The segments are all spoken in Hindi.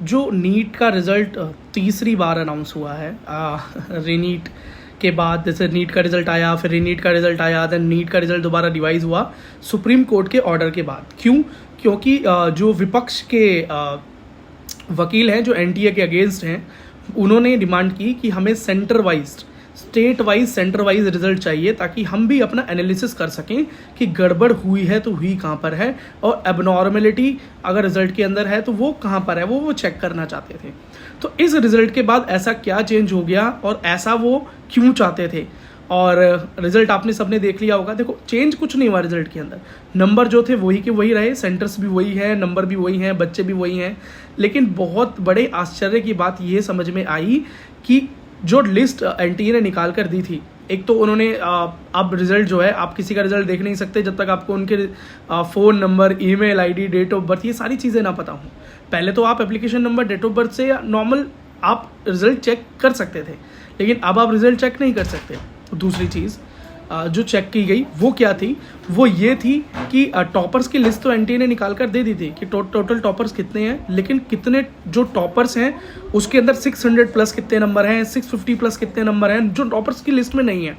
जो नीट का रिज़ल्ट तीसरी बार अनाउंस हुआ है रीनीट के बाद, जैसे नीट का रिज़ल्ट आया, फिर रीनीट का रिज़ल्ट आया, देन नीट का रिज़ल्ट दोबारा रिवाइज़ हुआ सुप्रीम कोर्ट के ऑर्डर के बाद। क्यों? क्योंकि जो विपक्ष के वकील हैं, जो एनटीए के अगेंस्ट हैं, उन्होंने डिमांड की कि हमें centre wise, state wise, centre wise result चाहिए, ताकि हम भी अपना एनालिसिस कर सकें कि गड़बड़ हुई है तो हुई कहाँ पर है, और एबनॉर्मेलिटी अगर रिजल्ट के अंदर है तो वो कहाँ पर है, वो चेक करना चाहते थे। तो इस रिजल्ट के बाद ऐसा क्या चेंज हो गया और ऐसा वो क्यों चाहते थे, और रिजल्ट आपने सबने देख लिया होगा। देखो, चेंज कुछ नहीं हुआ रिजल्ट के अंदर, नंबर जो थे वही के वही रहे, सेंटर्स भी वही हैं, नंबर भी वही हैं, बच्चे भी वही हैं। लेकिन बहुत बड़े आश्चर्य की बात ये समझ में आई कि जो लिस्ट एनटीए ने निकाल कर दी थी, एक तो उन्होंने अब रिजल्ट जो है, आप किसी का रिजल्ट देख नहीं सकते जब तक आपको उनके phone number, email ID, date of birth, ये सारी चीज़ें ना पता हों। पहले तो आप application number, date of birth से या नॉर्मल आप रिजल्ट चेक कर सकते थे, लेकिन अब आप रिजल्ट चेक नहीं कर सकते। दूसरी चीज़ जो चेक की गई वो क्या थी, वो ये थी कि टॉपर्स की लिस्ट तो एनटीए ने निकाल कर दे दी थी कि टोटल टॉपर्स कितने हैं, लेकिन कितने जो टॉपर्स हैं उसके अंदर 600 प्लस कितने नंबर हैं, 650 प्लस कितने नंबर हैं, जो टॉपर्स की लिस्ट में नहीं है,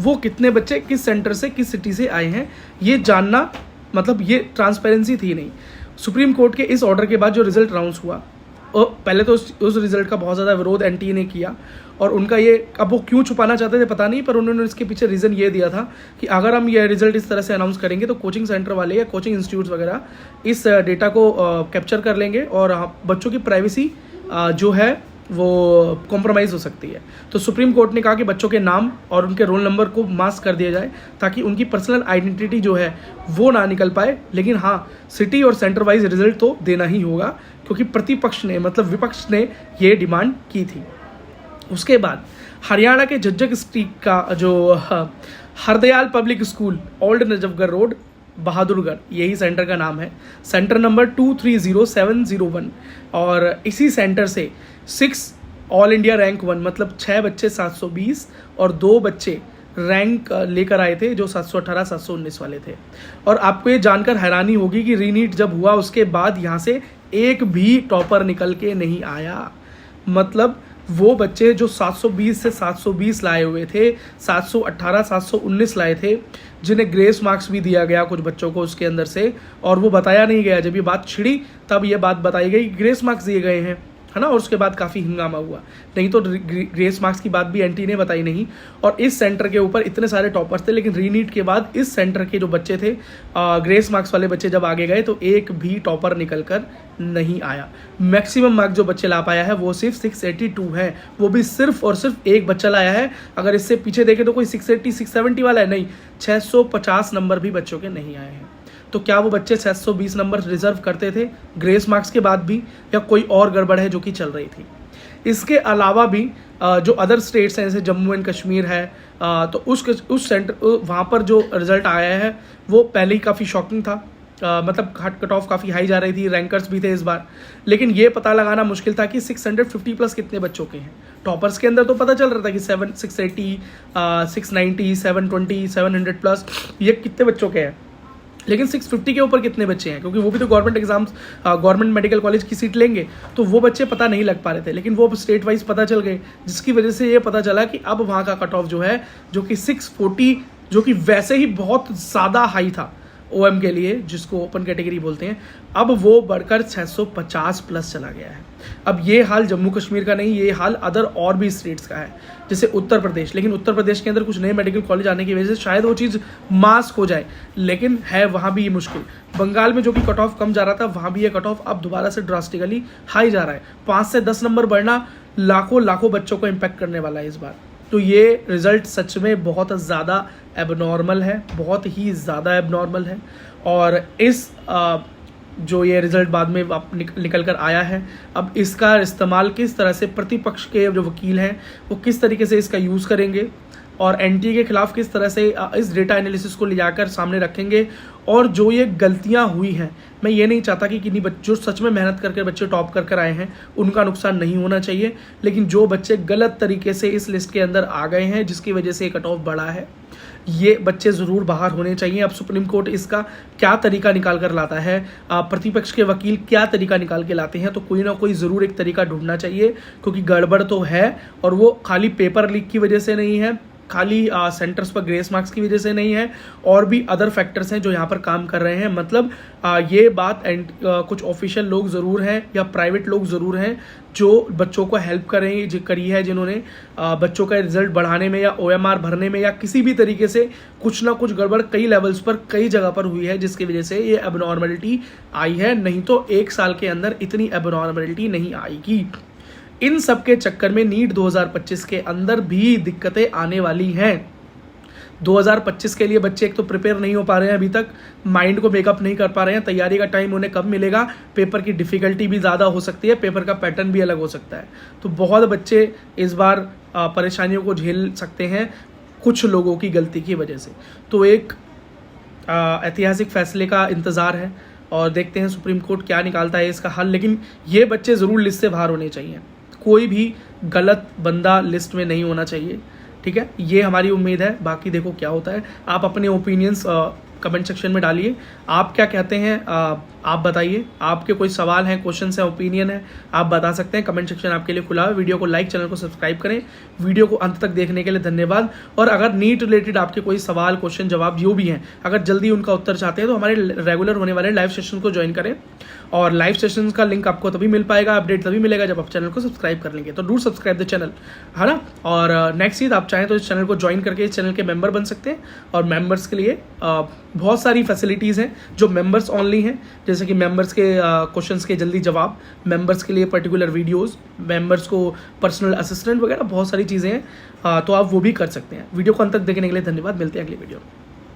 वो कितने बच्चे किस सेंटर से, किस सिटी से आए हैं, ये जानना, मतलब ये ट्रांसपेरेंसी थी नहीं। सुप्रीम कोर्ट के इस ऑर्डर के बाद जो रिजल्ट अनाउंस हुआ, और पहले तो उस रिजल्ट का बहुत ज़्यादा विरोध एनटीए ने किया, और उनका ये, अब वो क्यों छुपाना चाहते थे पता नहीं, पर उन्होंने इसके पीछे रीज़न ये दिया था कि अगर हम ये रिजल्ट इस तरह से अनाउंस करेंगे तो कोचिंग सेंटर वाले या कोचिंग इंस्टीट्यूट्स वगैरह इस डेटा को कैप्चर कर लेंगे, और बच्चों की प्राइवेसी जो है वो कॉम्प्रोमाइज़ हो सकती है। तो सुप्रीम कोर्ट ने कहा कि बच्चों के नाम और उनके रोल नंबर को मास्क कर दिया जाए, ताकि उनकी पर्सनल आइडेंटिटी जो है वो ना निकल पाए। लेकिन हाँ, सिटी और सेंटर वाइज रिजल्ट तो देना ही होगा, क्योंकि प्रतिपक्ष ने, मतलब विपक्ष ने ये डिमांड की थी। उसके बाद हरियाणा के झज्जर स्ट्रीट का जो Hardayal public school, old Najafgarh road, Bahadurgarh, यही सेंटर का नाम है, सेंटर नंबर 230701, और इसी सेंटर से 6 ऑल इंडिया रैंक 1, मतलब 6 बच्चे 720 और 2 बच्चे रैंक लेकर आए थे जो 718 719 वाले थे। और आपको ये जानकर हैरानी होगी कि रीनीट जब हुआ उसके बाद यहाँ से एक भी टॉपर निकल के नहीं आया। मतलब वो बच्चे जो 720 से 720 लाए हुए थे, 718 719 लाए थे, जिन्हें ग्रेस मार्क्स भी दिया गया कुछ बच्चों को उसके अंदर से, और वो बताया नहीं गया। जब ये बात छिड़ी तब ये बात बताई गई कि ग्रेस मार्क्स दिए गए हैं, है ना, और उसके बाद काफ़ी हंगामा हुआ। नहीं तो ग्रेस मार्क्स की बात भी एनटी ने बताई नहीं। और इस सेंटर के ऊपर इतने सारे टॉपर्स थे, लेकिन रीनीट के बाद इस सेंटर के जो बच्चे थे, ग्रेस मार्क्स वाले बच्चे जब आगे गए तो एक भी टॉपर निकल कर नहीं आया। मैक्सिमम मार्क्स जो बच्चे ला पाया है वो सिर्फ 682 है, वो भी सिर्फ और सिर्फ एक बच्चा लाया है। अगर इससे पीछे देखें तो कोई 680 670 वाला है, नहीं, 650 नंबर भी बच्चों के नहीं आए हैं। तो क्या वो बच्चे 620 नंबर रिजर्व करते थे ग्रेस मार्क्स के बाद भी, या कोई और गड़बड़ है जो कि चल रही थी? इसके अलावा भी जो अदर स्टेट्स हैं, जैसे जम्मू एंड कश्मीर है, तो उस सेंटर, वहाँ पर जो रिजल्ट आया है वो पहले ही काफ़ी शॉकिंग था। मतलब कट ऑफ काफ़ी हाई जा रही थी, रैंकर्स भी थे इस बार, लेकिन ये पता लगाना मुश्किल था कि 650 प्लस कितने बच्चों के हैं। टॉपर्स के अंदर तो पता चल रहा था कि 680 690 720 700 प्लस ये कितने बच्चों के हैं, लेकिन 650 के ऊपर कितने बच्चे हैं, क्योंकि वो भी तो government exams, government medical college की सीट लेंगे, तो वो बच्चे पता नहीं लग पा रहे थे। लेकिन वो स्टेट वाइज पता चल गए, जिसकी वजह से ये पता चला कि अब वहाँ का कट ऑफ जो है, जो कि 640, जो कि वैसे ही बहुत ज़्यादा हाई था ओएम के लिए, जिसको ओपन कैटेगरी बोलते हैं, अब वो बढ़कर 650 प्लस चला गया है। अब ये हाल जम्मू कश्मीर का नहीं, ये हाल अदर और भी स्टेट्स का है, जैसे उत्तर प्रदेश। लेकिन उत्तर प्रदेश के अंदर कुछ नए मेडिकल कॉलेज आने की वजह से शायद वो चीज़ मास्क हो जाए, लेकिन है वहाँ भी ये मुश्किल। बंगाल में जो कि कट ऑफ कम जा रहा था, वहाँ भी ये कट ऑफ अब दोबारा से ड्रास्टिकली हाई जा रहा है। 5 से 10 नंबर बढ़ना लाखों बच्चों को इम्पैक्ट करने वाला है इस बार। तो ये रिज़ल्ट सच में बहुत ज़्यादा एबनॉर्मल है, बहुत ही ज़्यादा एबनॉर्मल है। और इस जो ये रिज़ल्ट बाद में निकल कर आया है, अब इसका इस्तेमाल किस तरह से प्रतिपक्ष के जो वकील हैं वो किस तरीके से इसका यूज़ करेंगे, और एनटीए के खिलाफ किस तरह से इस डेटा एनालिसिस को ले जाकर सामने रखेंगे। और जो ये गलतियां हुई हैं, मैं ये नहीं चाहता कि किन्हीं बच्चों, सच में मेहनत करके बच्चे टॉप कर आए हैं, उनका नुकसान नहीं होना चाहिए, लेकिन जो बच्चे गलत तरीके से इस लिस्ट के अंदर आ गए हैं, जिसकी वजह से कट ऑफ बढ़ा है, ये बच्चे ज़रूर बाहर होने चाहिए। अब सुप्रीम कोर्ट इसका क्या तरीका निकाल कर लाता है, प्रतिपक्ष के वकील क्या तरीका निकाल के लाते हैं, तो कोई ना कोई ज़रूर एक तरीका ढूंढना चाहिए, क्योंकि गड़बड़ तो है। और वो खाली पेपर लीक की वजह से नहीं है, खाली सेंटर्स पर ग्रेस मार्क्स की वजह से नहीं है, और भी अदर फैक्टर्स हैं जो यहाँ पर काम कर रहे हैं। मतलब ये बात कुछ ऑफिशियल लोग ज़रूर हैं या प्राइवेट लोग ज़रूर हैं जो बच्चों को हेल्प करी है, जिन्होंने बच्चों का रिजल्ट बढ़ाने में या OMR भरने में या किसी भी तरीके से कुछ ना कुछ गड़बड़ कई लेवल्स पर कई जगह पर हुई है, जिसकी वजह से ये एबनॉर्मलिटी आई है। नहीं तो 1 साल के अंदर इतनी एबनॉर्मलिटी नहीं आएगी। इन सब के चक्कर में नीट 2025 के अंदर भी दिक्कतें आने वाली हैं। 2025 के लिए बच्चे एक तो प्रिपेयर नहीं हो पा रहे हैं, अभी तक माइंड को मेकअप नहीं कर पा रहे हैं, तैयारी का टाइम उन्हें कब मिलेगा, पेपर की डिफ़िकल्टी भी ज़्यादा हो सकती है, पेपर का पैटर्न भी अलग हो सकता है। तो बहुत बच्चे इस बार परेशानियों को झेल सकते हैं कुछ लोगों की गलती की वजह से। तो एक ऐतिहासिक फैसले का इंतज़ार है और देखते हैं सुप्रीम कोर्ट क्या निकालता है इसका हल। लेकिन ये बच्चे ज़रूर लिस्ट से बाहर होने चाहिए, कोई भी गलत बंदा लिस्ट में नहीं होना चाहिए, ठीक है, ये हमारी उम्मीद है। बाकी देखो क्या होता है। आप अपने ओपिनियंस कमेंट सेक्शन में डालिए, आप क्या कहते हैं, आप बताइए। आपके कोई सवाल हैं, क्वेश्चन हैं, ओपिनियन है, आप बता सकते हैं। कमेंट सेक्शन आपके लिए खुला है। वीडियो को लाइक, चैनल को सब्सक्राइब करें। वीडियो को अंत तक देखने के लिए धन्यवाद। और अगर नीट रिलेटेड आपके कोई सवाल, क्वेश्चन, जवाब जो भी हैं, अगर जल्दी उनका उत्तर चाहते हैं तो हमारे रेगुलर होने वाले लाइव सेशन को ज्वाइन करें। और लाइव सेशन का लिंक आपको तभी मिल पाएगा, अपडेट तभी मिलेगा जब आप चैनल को सब्सक्राइब कर लेंगे। तो डू सब्सक्राइब द चैनल, है ना। और नेक्स्ट चीज़, आप चाहें तो इस चैनल को ज्वाइन करके इस चैनल के मेंबर बन सकते हैं। और मेंबर्स के लिए बहुत सारी फैसिलिटीज़ हैं जो मेंबर्स ओनली हैं, जैसे कि मेंबर्स के क्वेश्चंस के जल्दी जवाब, मेंबर्स के लिए पर्टिकुलर वीडियोस, मेंबर्स को पर्सनल असिस्टेंट वगैरह बहुत सारी चीज़ें हैं। तो आप वो भी कर सकते हैं। वीडियो को अंत तक देखने के लिए धन्यवाद। मिलते हैं अगली वीडियो में।